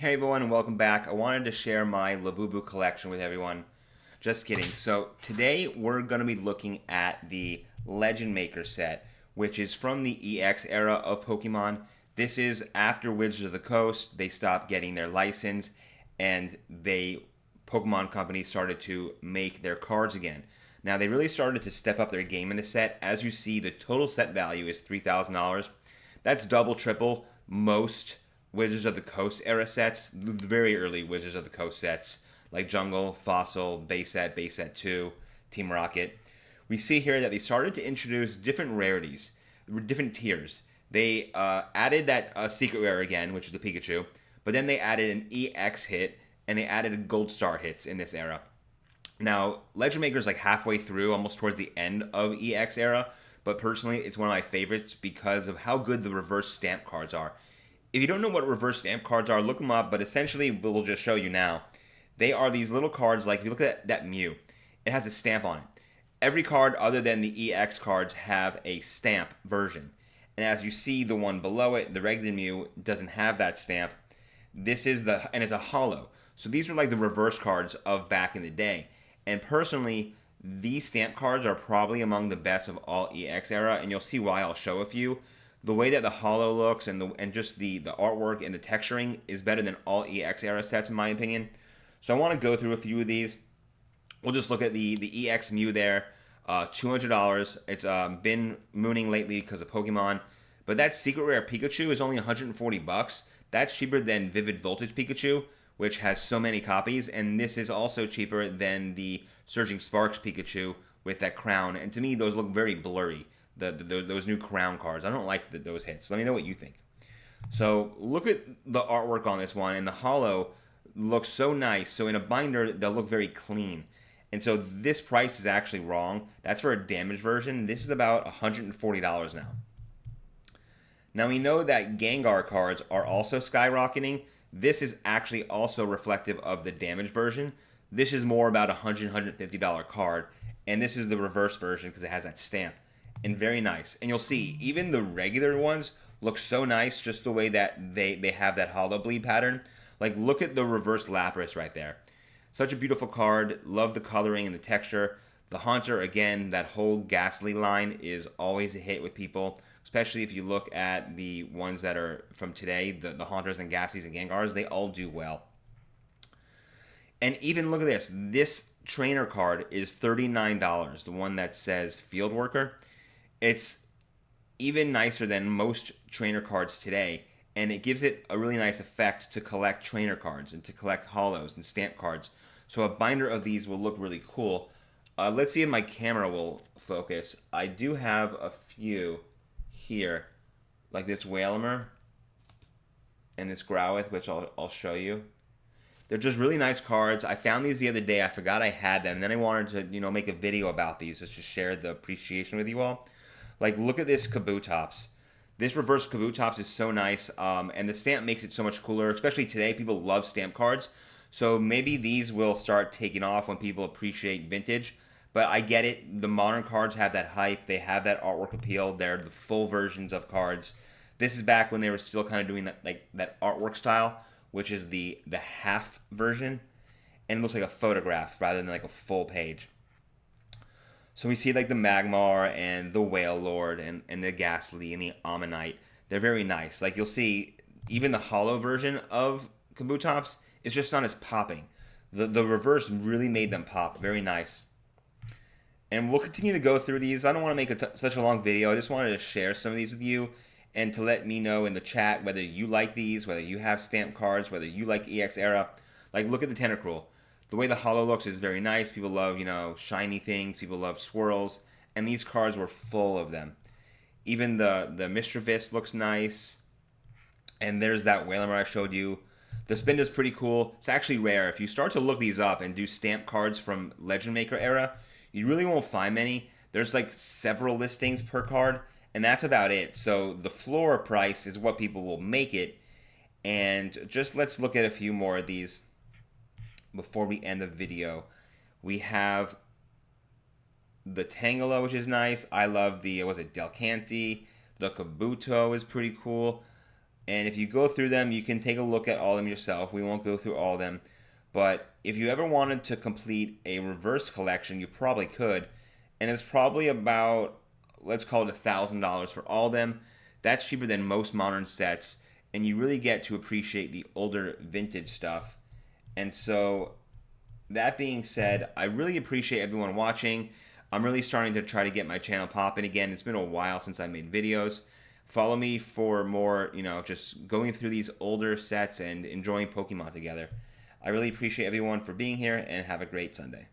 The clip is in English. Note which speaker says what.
Speaker 1: Hey everyone, and welcome back. I wanted to share my Labubu collection with everyone. Just kidding. So today we're going to be looking at the Legend Maker set, which is from the EX era of Pokemon. This is after Wizards of the Coast. They stopped getting their license, and Pokemon companies started to make their cards again. Now they really started to step up their game in the set. As you see, the total set value is $3,000. That's double, triple most Wizards of the Coast era sets, the very early Wizards of the Coast sets, like Jungle, Fossil, Base Set 2, Team Rocket. We see here that they started to introduce different rarities, different tiers. They added that secret rare again, which is the Pikachu, but then they added an EX hit, and they added Gold Star hits in this era. Now, Legend Maker is like halfway through, almost towards the end of EX era, but personally, it's one of my favorites because of how good the reverse stamp cards are. If you don't know what reverse stamp cards are, look them up, but essentially, we'll just show you now. They are these little cards, like if you look at that Mew, it has a stamp on it. Every card other than the EX cards have a stamp version. And as you see, the one below it, the regular Mew, doesn't have that stamp. And it's a holo. So these were like the reverse cards of back in the day. And personally, these stamp cards are probably among the best of all EX era, and you'll see why. I'll show a few. The way that the holo looks and just the artwork and the texturing is better than all EX era sets in my opinion. So I want to go through a few of these. We'll just look at the EX Mew there, $200. It's been mooning lately because of Pokemon, but that secret rare Pikachu is only $140. That's cheaper than Vivid Voltage Pikachu, which has so many copies, and this is also cheaper than the Surging Sparks Pikachu with that crown. And to me, those look very blurry. Those new crown cards. I don't like those hits. Let me know what you think. So look at the artwork on this one, and the holo looks so nice. So in a binder, they'll look very clean. And so this price is actually wrong. That's for a damaged version. This is about $140 now. Now we know that Gengar cards are also skyrocketing. This is actually also reflective of the damaged version. This is more about a $150 card, and this is the reverse version because it has that stamp. And very nice. And you'll see, even the regular ones look so nice just the way that they have that holo bleed pattern. Like, look at the reverse Lapras right there. Such a beautiful card. Love the coloring and the texture. The Haunter, again, that whole Ghastly line is always a hit with people, especially if you look at the ones that are from today, the Haunters and Ghastlys and Gengars, they all do well. And even look at this. This trainer card is $39, the one that says Field Worker. It's even nicer than most trainer cards today, and it gives it a really nice effect to collect trainer cards and to collect holos and stamp cards. So a binder of these will look really cool. Let's see if my camera will focus. I do have a few here, like this Whalmer and this Growlithe, which I'll show you. They're just really nice cards. I found these the other day. I forgot I had them. Then I wanted to, make a video about these just to share the appreciation with you all. Like, look at this Kabutops. This reverse Kabutops is so nice, and the stamp makes it so much cooler. Especially today, people love stamp cards. So maybe these will start taking off when people appreciate vintage. But I get it. The modern cards have that hype. They have that artwork appeal. They're the full versions of cards. This is back when they were still kind of doing that artwork style, which is the half version. And it looks like a photograph rather than like a full page. So we see like the Magmar and the Whale Lord and the Ghastly and the Ammonite. They're very nice. Like you'll see, even the holo version of Kabutops is just not as popping. The reverse really made them pop. Very nice. And we'll continue to go through these. I don't want to make such a long video. I just wanted to share some of these with you and to let me know in the chat whether you like these, whether you have stamp cards, whether you like EX era. Like, look at the Tentacruel. The way the holo looks is very nice. People love, shiny things. People love swirls. And these cards were full of them. Even the Mischievous looks nice. And there's that Whalmer I showed you. The Spinda's pretty cool. It's actually rare. If you start to look these up and do stamp cards from Legend Maker era, you really won't find many. There's like several listings per card, and that's about it. So the floor price is what people will make it. And just let's look at a few more of these before we end the video. We have the Tangela, which is nice. I love the, Delcanty. The Kabuto is pretty cool. And if you go through them, you can take a look at all of them yourself. We won't go through all of them. But if you ever wanted to complete a reverse collection, you probably could. And it's probably about, let's call it $1,000 for all of them. That's cheaper than most modern sets. And you really get to appreciate the older vintage stuff. And so, that being said, I really appreciate everyone watching. I'm really starting to try to get my channel popping again. It's been a while since I made videos. Follow me for more, just going through these older sets and enjoying Pokemon together. I really appreciate everyone for being here, and have a great Sunday.